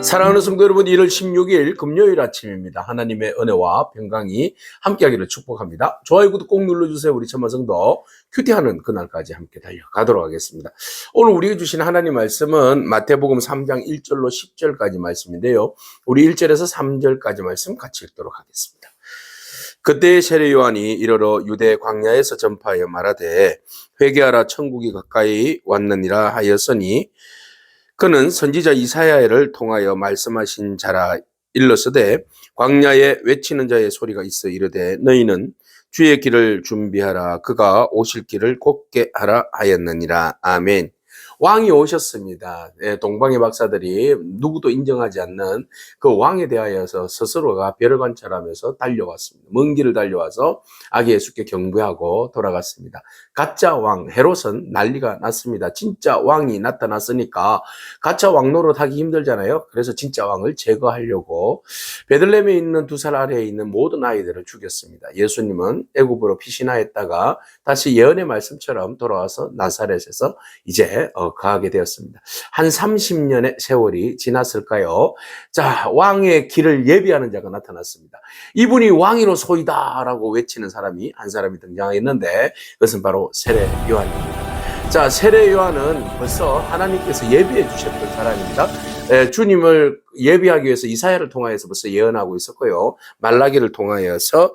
사랑하는 성도 여러분, 1월 16일 금요일 아침입니다. 하나님의 은혜와 평강이 함께하기를 축복합니다. 좋아요, 구독 꼭 눌러주세요. 우리 천만 성도 큐티하는 그날까지 함께 달려가도록 하겠습니다. 오늘 우리에게 주신 하나님 말씀은 마태복음 3장 1절로 10절까지 말씀인데요. 우리 1절에서 3절까지 말씀 같이 읽도록 하겠습니다. 그때 세례 요한이 이르러 유대 광야에서 전파하여 말하되 회개하라, 천국이 가까이 왔느니라 하였으니 그는 선지자 이사야를 통하여 말씀하신 자라. 일러서되 광야에 외치는 자의 소리가 있어 이르되 너희는 주의 길을 준비하라, 그가 오실 길을 곧게 하라 하였느니라. 아멘. 왕이 오셨습니다. 동방의 박사들이 누구도 인정하지 않는 그 왕에 대하여서 스스로가 별을 관찰하면서 달려왔습니다. 먼 길을 달려와서 아기 예수께 경배하고 돌아갔습니다. 가짜 왕 헤롯은 난리가 났습니다. 진짜 왕이 나타났으니까 가짜 왕 노릇하기 힘들잖아요. 그래서 진짜 왕을 제거하려고 베들레헴에 있는 2살 아래에 있는 모든 아이들을 죽였습니다. 예수님은 애굽으로 피신하였다가 다시 예언의 말씀처럼 돌아와서 나사렛에서 이제 거하게 되었습니다. 한 30년의 세월이 지났을까요? 자, 왕의 길을 예비하는 자가 나타났습니다. 이분이 왕이로소이다라고 외치는 사람이 한 사람이 등장했는데 그것은 바로 세례 요한입니다. 자, 세례 요한은 벌써 하나님께서 예비해 주셨던 사람입니다. 주님을 예비하기 위해서 이사야를 통하여서 벌써 예언하고 있었고요. 말라기를 통하여서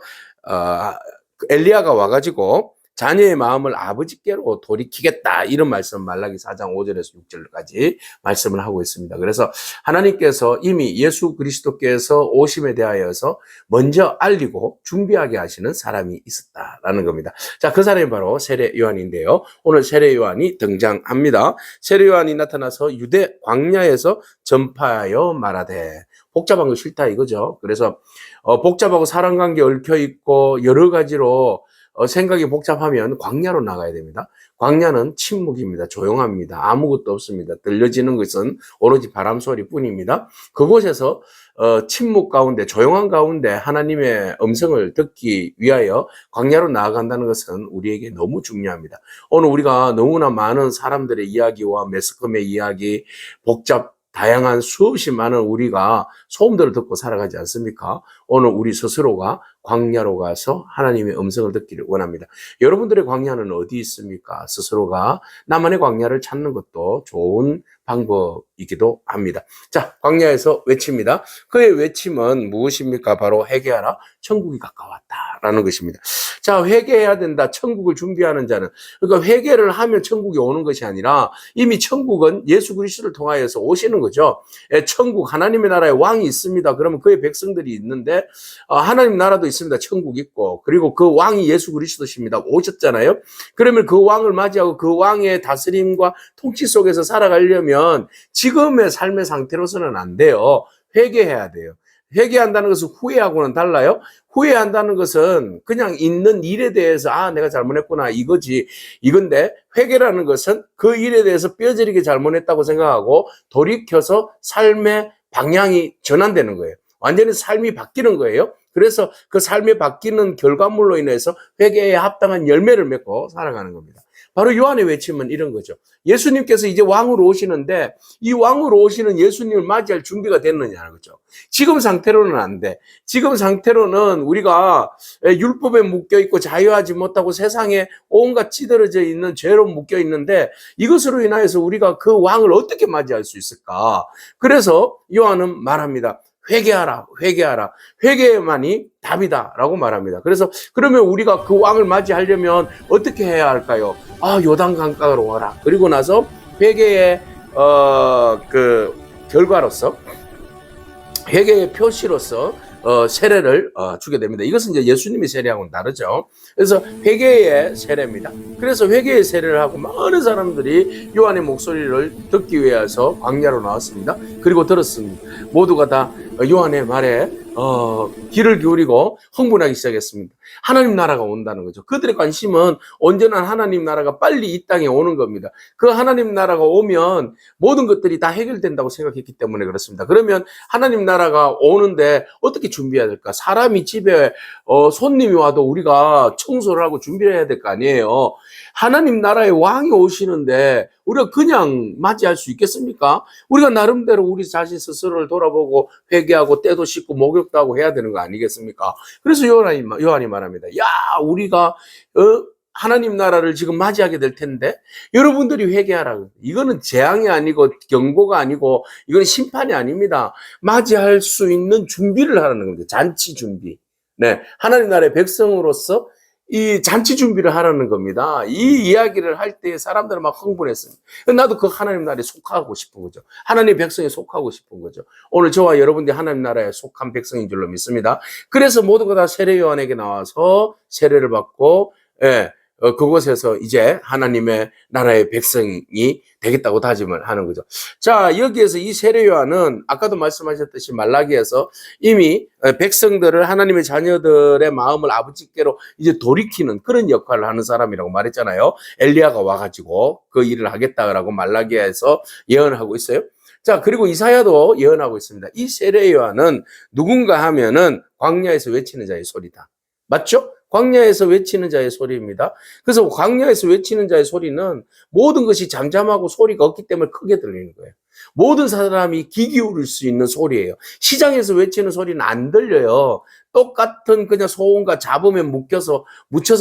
엘리야가 와가지고 자녀의 마음을 아버지께로 돌이키겠다, 이런 말씀 말라기 4장 5절에서 6절까지 말씀을 하고 있습니다. 그래서 하나님께서 이미 예수 그리스도께서 오심에 대하여서 먼저 알리고 준비하게 하시는 사람이 있었다라는 겁니다. 자, 그 사람이 바로 세례 요한인데요. 오늘 세례 요한이 등장합니다. 세례 요한이 나타나서 유대 광야에서 전파하여 말하되, 복잡한 거 싫다 이거죠. 그래서 복잡하고 사람관계 얽혀 있고 여러 가지로 생각이 복잡하면 광야로 나가야 됩니다. 광야는 침묵입니다. 조용합니다. 아무것도 없습니다. 들려지는 것은 오로지 바람소리 뿐입니다. 그곳에서 침묵 가운데, 조용한 가운데 하나님의 음성을 듣기 위하여 광야로 나아간다는 것은 우리에게 너무 중요합니다. 오늘 우리가 너무나 많은 사람들의 이야기와 매스컴의 이야기, 다양한 수없이 많은 우리가 소음들을 듣고 살아가지 않습니까? 오늘 우리 스스로가 광야로 가서 하나님의 음성을 듣기를 원합니다. 여러분들의 광야는 어디 있습니까? 스스로가 나만의 광야를 찾는 것도 좋은 방법이기도 합니다. 자, 광야에서 외칩니다. 그의 외침은 무엇입니까? 바로 회개하라, 천국이 가까웠다라는 것입니다. 자, 회개해야 된다. 천국을 준비하는 자는. 그러니까 회개를 하면 천국이 오는 것이 아니라 이미 천국은 예수 그리스도를 통하여서 오시는 거죠. 천국, 하나님의 나라에 왕이 있습니다. 그러면 그의 백성들이 있는데 하나님 나라도 있습니다. 천국 있고, 그리고 그 왕이 예수 그리스도십니다. 오셨잖아요. 그러면 그 왕을 맞이하고 그 왕의 다스림과 통치 속에서 살아가려면 지금의 삶의 상태로서는 안 돼요. 회개해야 돼요. 회개한다는 것은 후회하고는 달라요. 후회한다는 것은 그냥 있는 일에 대해서 내가 잘못했구나 이건데, 회개라는 것은 그 일에 대해서 뼈저리게 잘못했다고 생각하고 돌이켜서 삶의 방향이 전환되는 거예요. 완전히 삶이 바뀌는 거예요. 그래서 그 삶이 바뀌는 결과물로 인해서 회개에 합당한 열매를 맺고 살아가는 겁니다. 바로 요한의 외침은 이런 거죠. 예수님께서 이제 왕으로 오시는데 이 왕으로 오시는 예수님을 맞이할 준비가 됐느냐는 거죠. 지금 상태로는 안 돼. 지금 상태로는 우리가 율법에 묶여있고 자유하지 못하고 세상에 온갖 찌들어져 있는 죄로 묶여있는데 이것으로 인하여서 우리가 그 왕을 어떻게 맞이할 수 있을까? 그래서 요한은 말합니다. 회개하라, 회개하라. 회개만이 답이다라고 말합니다. 그래서 그러면 우리가 그 왕을 맞이하려면 어떻게 해야 할까요? 요단 강가로 와라. 그리고 나서 회개의 그 결과로서, 회개의 표시로서 세례를 주게 됩니다. 이것은 이제 예수님이 세례하고는 다르죠. 그래서 회개의 세례입니다. 그래서 회개의 세례를 하고 많은 사람들이 요한의 목소리를 듣기 위해서 광야로 나왔습니다. 그리고 들었습니다. 모두가 다 요한의 말에 귀를 기울이고 흥분하기 시작했습니다. 하나님 나라가 온다는 거죠. 그들의 관심은 언제나 하나님 나라가 빨리 이 땅에 오는 겁니다. 그 하나님 나라가 오면 모든 것들이 다 해결된다고 생각했기 때문에 그렇습니다. 그러면 하나님 나라가 오는데 어떻게 준비해야 될까? 사람이 집에 손님이 와도 우리가 청소를 하고 준비를 해야 될 거 아니에요. 하나님 나라의 왕이 오시는데 우리가 그냥 맞이할 수 있겠습니까? 우리가 나름대로 우리 자신 스스로를 돌아보고 회개하고 때도 씻고 목욕도 하고 해야 되는 거 아니겠습니까? 그래서 요한이 말합니다. 야, 우리가 하나님 나라를 지금 맞이하게 될 텐데 여러분들이 회개하라. 이거는 재앙이 아니고 경고가 아니고 이건 심판이 아닙니다. 맞이할 수 있는 준비를 하라는 겁니다. 잔치 준비. 네, 하나님 나라의 백성으로서 이 잔치 준비를 하라는 겁니다. 이 이야기를 할 때 사람들은 막 흥분했습니다. 나도 그 하나님 나라에 속하고 싶은 거죠. 하나님 백성에 속하고 싶은 거죠. 오늘 저와 여러분들이 하나님 나라에 속한 백성인 줄로 믿습니다. 그래서 모두가 다 세례 요한에게 나와서 세례를 받고, 예, 그곳에서 이제 하나님의 나라의 백성이 되겠다고 다짐을 하는 거죠. 자, 여기에서 이 세례 요한은 아까도 말씀하셨듯이 말라기에서 이미 백성들을 하나님의 자녀들의 마음을 아버지께로 이제 돌이키는 그런 역할을 하는 사람이라고 말했잖아요. 엘리야가 와가지고 그 일을 하겠다라고 말라기에서 예언하고 있어요. 자, 그리고 이사야도 예언하고 있습니다. 이 세례 요한은 누군가 하면은 광야에서 외치는 자의 소리다. 맞죠? 광야에서 외치는 자의 소리입니다. 그래서 광야에서 외치는 자의 소리는 모든 것이 잠잠하고 소리가 없기 때문에 크게 들리는 거예요. 모든 사람이 귀 기울일 수 있는 소리예요. 시장에서 외치는 소리는 안 들려요. 똑같은 그냥 소음과 잡음에 묻혀서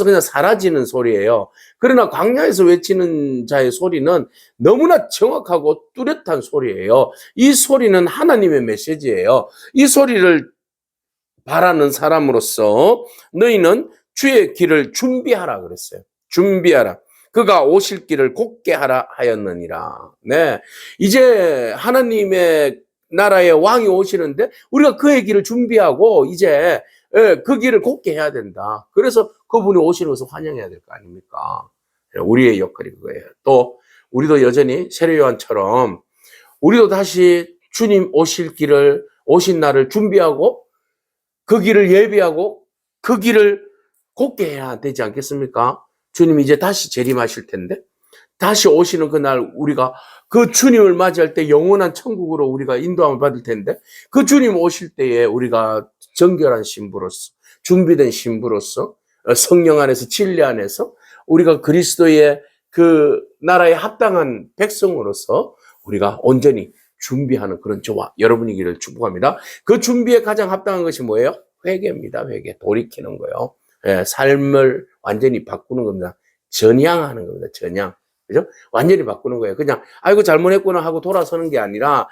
그냥 사라지는 소리예요. 그러나 광야에서 외치는 자의 소리는 너무나 정확하고 뚜렷한 소리예요. 이 소리는 하나님의 메시지예요. 이 소리를 바라는 사람으로서 너희는 주의 길을 준비하라 그랬어요. 준비하라. 그가 오실 길을 곧게 하라 하였느니라. 네. 이제 하나님의 나라의 왕이 오시는데 우리가 그의 길을 준비하고 이제 그 길을 곧게 해야 된다. 그래서 그분이 오시는 것을 환영해야 될 거 아닙니까? 우리의 역할이 그거예요. 또 우리도 여전히 세례 요한처럼 우리도 다시 주님 오신 날을 준비하고 그 길을 예비하고 그 길을 곧게 해야 되지 않겠습니까? 주님이 이제 다시 재림하실 텐데 다시 오시는 그날 우리가 그 주님을 맞이할 때 영원한 천국으로 우리가 인도함을 받을 텐데 그 주님 오실 때에 우리가 정결한 신부로서 준비된 신부로서 성령 안에서 진리 안에서 우리가 그리스도의 그 나라에 합당한 백성으로서 우리가 온전히 준비하는 그런 저와 여러분이기를 축복합니다. 그 준비에 가장 합당한 것이 뭐예요? 회개입니다. 회개. 돌이키는 거예요. 예, 삶을 완전히 바꾸는 겁니다. 전향하는 겁니다. 전향. 그죠? 완전히 바꾸는 거예요. 그냥, 아이고, 잘못했구나 하고 돌아서는 게 아니라,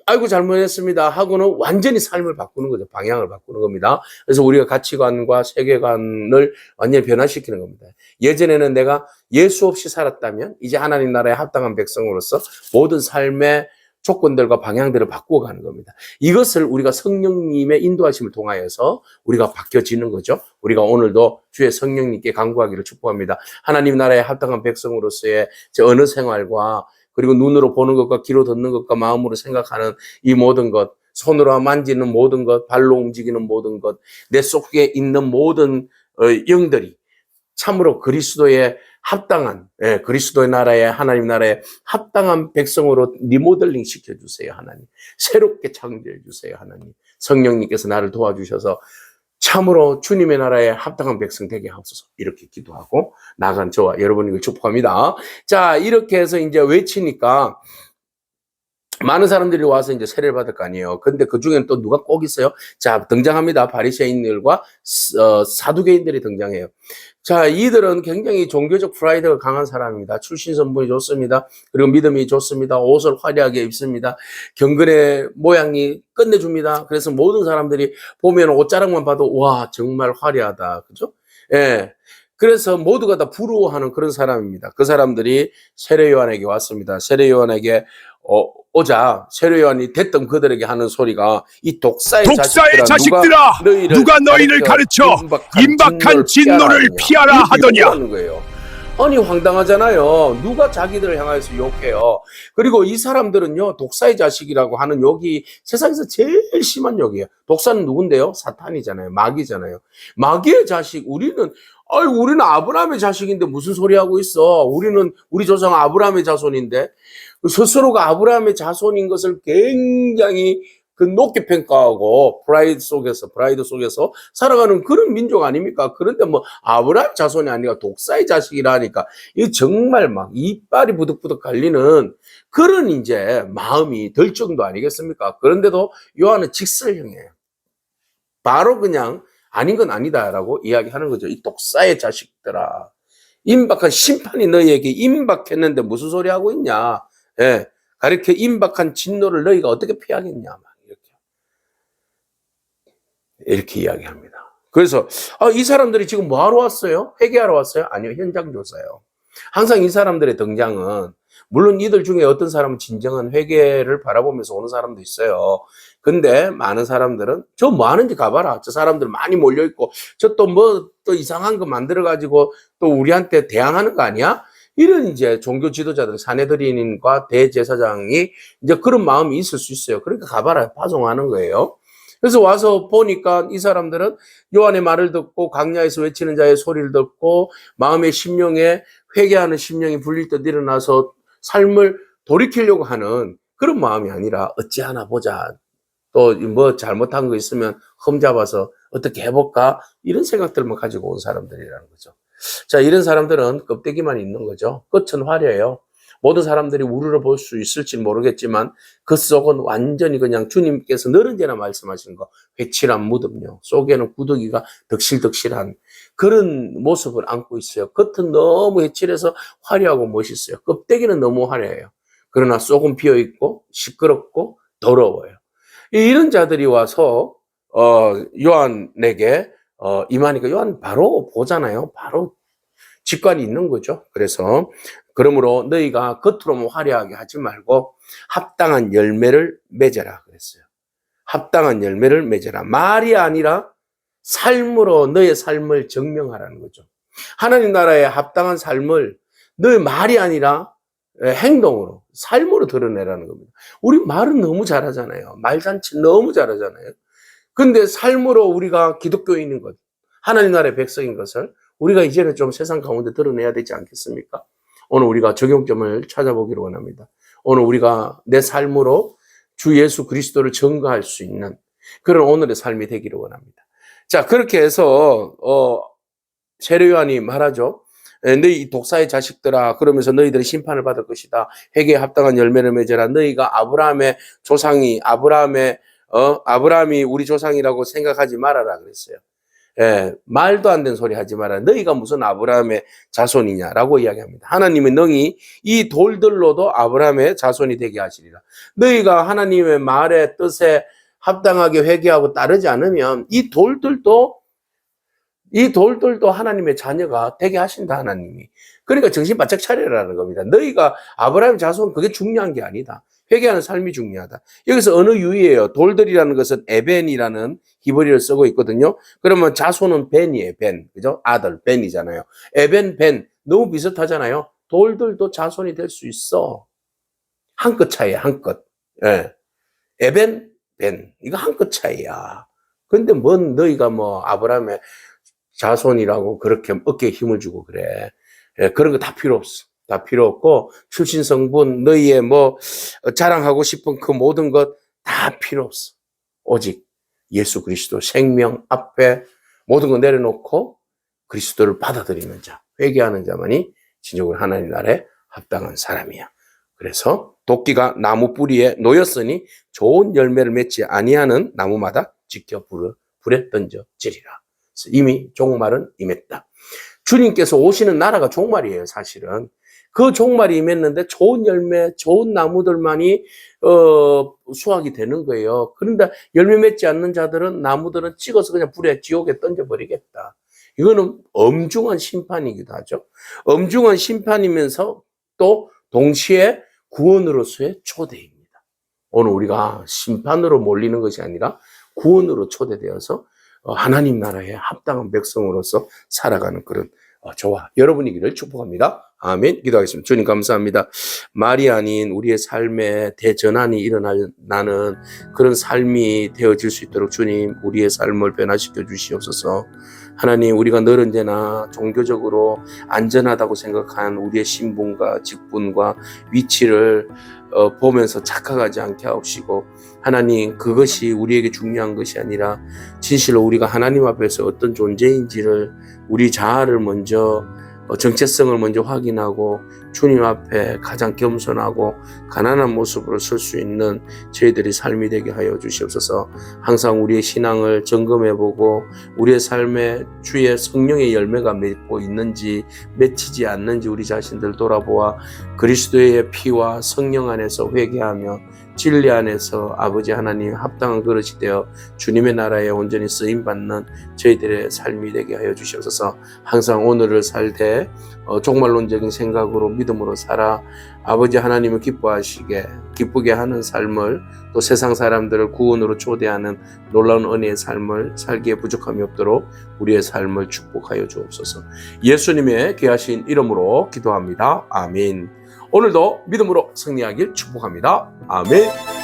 아이고, 잘못했습니다 하고는 완전히 삶을 바꾸는 거죠. 방향을 바꾸는 겁니다. 그래서 우리가 가치관과 세계관을 완전히 변화시키는 겁니다. 예전에는 내가 예수 없이 살았다면, 이제 하나님 나라에 합당한 백성으로서 모든 삶의 조건들과 방향들을 바꾸어 가는 겁니다. 이것을 우리가 성령님의 인도하심을 통하여서 우리가 바뀌어지는 거죠. 우리가 오늘도 주의 성령님께 간구하기를 축복합니다. 하나님 나라에 합당한 백성으로서의 언어 생활과 그리고 눈으로 보는 것과 귀로 듣는 것과 마음으로 생각하는 이 모든 것, 손으로 만지는 모든 것, 발로 움직이는 모든 것, 내 속에 있는 모든 영들이 참으로 그리스도의 합당한, 그리스도의 나라에, 하나님 나라에 합당한 백성으로 리모델링 시켜주세요, 하나님. 새롭게 창조해주세요, 하나님. 성령님께서 나를 도와주셔서 참으로 주님의 나라에 합당한 백성 되게 하옵소서. 이렇게 기도하고 나간 저와 여러분을 축복합니다. 자, 이렇게 해서 이제 외치니까 많은 사람들이 와서 이제 세례를 받을 거 아니에요. 근데 그 중에는 또 누가 꼭 있어요? 자, 등장합니다. 바리새인들과 사두개인들이 등장해요. 자, 이들은 굉장히 종교적 프라이드가 강한 사람입니다. 출신 성분이 좋습니다. 그리고 믿음이 좋습니다. 옷을 화려하게 입습니다. 경건의 모양이 끝내줍니다. 그래서 모든 사람들이 보면 옷자락만 봐도 와, 정말 화려하다. 그죠? 예. 그래서 모두가 다 부러워하는 그런 사람입니다. 그 사람들이 세례 요한에게 왔습니다. 세례 요한에게 오자 세례 요한이 됐던 그들에게 하는 소리가 이 독사의 자식들아 누가 너희를 가르쳐 임박한 진노를 피하라 하더냐. 아니 황당하잖아요. 누가 자기들을 향해서 욕해요. 그리고 이 사람들은요 독사의 자식이라고 하는 욕이 세상에서 제일 심한 욕이에요. 독사는 누군데요? 사탄이잖아요. 마귀잖아요. 마귀의 자식. 우리는 아브라함의 자식인데 무슨 소리 하고 있어. 우리 조상 아브라함의 자손인데 스스로가 아브라함의 자손인 것을 굉장히 그 높게 평가하고 프라이드 속에서 살아가는 그런 민족 아닙니까? 그런데 뭐 아브라함 자손이 아니라 독사의 자식이라 하니까 이 정말 막 이빨이 부득부득 갈리는 그런 이제 마음이 들 정도 아니겠습니까? 그런데도 요한은 직설형이에요. 바로 그냥 아닌 건 아니다라고 이야기하는 거죠. 이 독사의 자식들아. 임박한 심판이 너희에게 임박했는데 무슨 소리 하고 있냐? 예. 가르쳐 임박한 진노를 너희가 어떻게 피하겠냐? 이렇게 이야기합니다. 그래서 이 사람들이 지금 뭐 하러 왔어요? 회개하러 왔어요? 아니요. 현장 조사요. 항상 이 사람들의 등장은 물론 이들 중에 어떤 사람은 진정한 회개를 바라보면서 오는 사람도 있어요. 근데 많은 사람들은 저 뭐 하는지 가봐라. 저 사람들 많이 몰려있고 저 또 뭐 또 이상한 거 만들어가지고 또 우리한테 대항하는 거 아니야? 이런 이제 종교 지도자들, 사내들인과 대제사장이 이제 그런 마음이 있을 수 있어요. 그러니까 가봐라. 파송하는 거예요. 그래서 와서 보니까 이 사람들은 요한의 말을 듣고 광야에서 외치는 자의 소리를 듣고 마음의 심령에 회개하는 심령이 불릴 듯 일어나서 삶을 돌이키려고 하는 그런 마음이 아니라 어찌하나 보자. 또 뭐 잘못한 거 있으면 흠잡아서 어떻게 해볼까? 이런 생각들만 가지고 온 사람들이라는 거죠. 자, 이런 사람들은 껍데기만 있는 거죠. 끝은 화려해요. 모든 사람들이 우러러 볼 수 있을지 모르겠지만 그 속은 완전히 그냥 주님께서 늘은제나 말씀하신 거 회칠한 무덤요. 속에는 구더기가 덕실덕실한 그런 모습을 안고 있어요. 겉은 너무 회칠해서 화려하고 멋있어요. 껍데기는 너무 화려해요. 그러나 속은 비어있고 시끄럽고 더러워요. 이런 자들이 와서 요한에게 임하니까 요한 바로 보잖아요. 바로 직관이 있는 거죠. 그래서 그러므로 너희가 겉으로만 화려하게 하지 말고 합당한 열매를 맺어라 그랬어요. 합당한 열매를 맺어라. 말이 아니라 삶으로 너의 삶을 증명하라는 거죠. 하나님 나라의 합당한 삶을 너의 말이 아니라 행동으로, 삶으로 드러내라는 겁니다. 우리 말은 너무 잘하잖아요. 말잔치 너무 잘하잖아요. 근데 삶으로 우리가 기독교인인 것, 하나님 나라의 백성인 것을 우리가 이제는 좀 세상 가운데 드러내야 되지 않겠습니까? 오늘 우리가 적용점을 찾아보기를 원합니다. 오늘 우리가 내 삶으로 주 예수 그리스도를 증거할 수 있는 그런 오늘의 삶이 되기를 원합니다. 자, 그렇게 해서 세례 요한이 말하죠. 너희 독사의 자식들아, 그러면서 너희들이 심판을 받을 것이다. 회개에 합당한 열매를 맺어라. 너희가 아브라함의 조상이 아브라함이 우리 조상이라고 생각하지 말아라 그랬어요. 예, 말도 안 되는 소리 하지 마라. 너희가 무슨 아브라함의 자손이냐라고 이야기합니다. 하나님은 너희 이 돌들로도 아브라함의 자손이 되게 하시리라. 너희가 하나님의 말의 뜻에 합당하게 회개하고 따르지 않으면 이 돌들도 하나님의 자녀가 되게 하신다, 하나님이. 그러니까 정신 바짝 차리라는 겁니다. 너희가 아브라함의 자손, 그게 중요한 게 아니다. 회개하는 삶이 중요하다. 여기서 어느 유의예요. 돌들이라는 것은 에벤이라는 히브리어를 쓰고 있거든요. 그러면 자손은 벤이에요, 벤. 그죠? 아들, 벤이잖아요. 에벤, 벤. 너무 비슷하잖아요. 돌들도 자손이 될 수 있어. 한 끗 차이야, 한 끗. 예. 에벤, 벤. 이거 한 끗 차이야. 근데 뭔 너희가 뭐 아브라함의 자손이라고 그렇게 어깨에 힘을 주고 그래. 예, 그런 거 다 필요 없어. 다 필요 없고 출신 성분 너희의 뭐 자랑하고 싶은 그 모든 것 다 필요 없어. 오직 예수 그리스도 생명 앞에 모든 거 내려놓고 그리스도를 받아들이는 자, 회개하는 자만이 진정으로 하나님 나라에 합당한 사람이야. 그래서 도끼가 나무 뿌리에 놓였으니 좋은 열매를 맺지 아니하는 나무마다 지켜 불에 던져지리라. 이미 종말은 임했다. 주님께서 오시는 나라가 종말이에요, 사실은. 그 종말이 임했는데 좋은 열매, 좋은 나무들만이 수확이 되는 거예요. 그런데 열매 맺지 않는 자들은 나무들은 찍어서 그냥 불에 지옥에 던져버리겠다. 이거는 엄중한 심판이기도 하죠. 엄중한 심판이면서 또 동시에 구원으로서의 초대입니다. 오늘 우리가 심판으로 몰리는 것이 아니라 구원으로 초대되어서 하나님 나라의 합당한 백성으로서 살아가는 그런 저와 여러분이기를 축복합니다. 아멘. 기도하겠습니다. 주님 감사합니다. 말이 아닌 우리의 삶에 대전환이 일어나는 그런 삶이 되어질 수 있도록 주님 우리의 삶을 변화시켜 주시옵소서. 하나님, 우리가 늘 언제나 종교적으로 안전하다고 생각한 우리의 신분과 직분과 위치를 보면서 착각하지 않게 하옵시고, 하나님, 그것이 우리에게 중요한 것이 아니라 진실로 우리가 하나님 앞에서 어떤 존재인지를, 우리 자아를 먼저 정체성을 먼저 확인하고 주님 앞에 가장 겸손하고 가난한 모습으로 설 수 있는 저희들이 삶이 되게 하여 주시옵소서. 항상 우리의 신앙을 점검해보고 우리의 삶에 주의 성령의 열매가 맺고 있는지 맺히지 않는지 우리 자신들 돌아보아 그리스도의 피와 성령 안에서 회개하며 진리 안에서 아버지 하나님 합당한 그릇이 되어 주님의 나라에 온전히 쓰임받는 저희들의 삶이 되게 하여 주시옵소서. 항상 오늘을 살 때 종말론적인 생각으로 믿음으로 살아 아버지 하나님을 기쁘게 하는 삶을, 또 세상 사람들을 구원으로 초대하는 놀라운 은혜의 삶을 살기에 부족함이 없도록 우리의 삶을 축복하여 주옵소서. 예수님의 귀하신 이름으로 기도합니다. 아멘. 오늘도 믿음으로 승리하길 축복합니다. 아멘.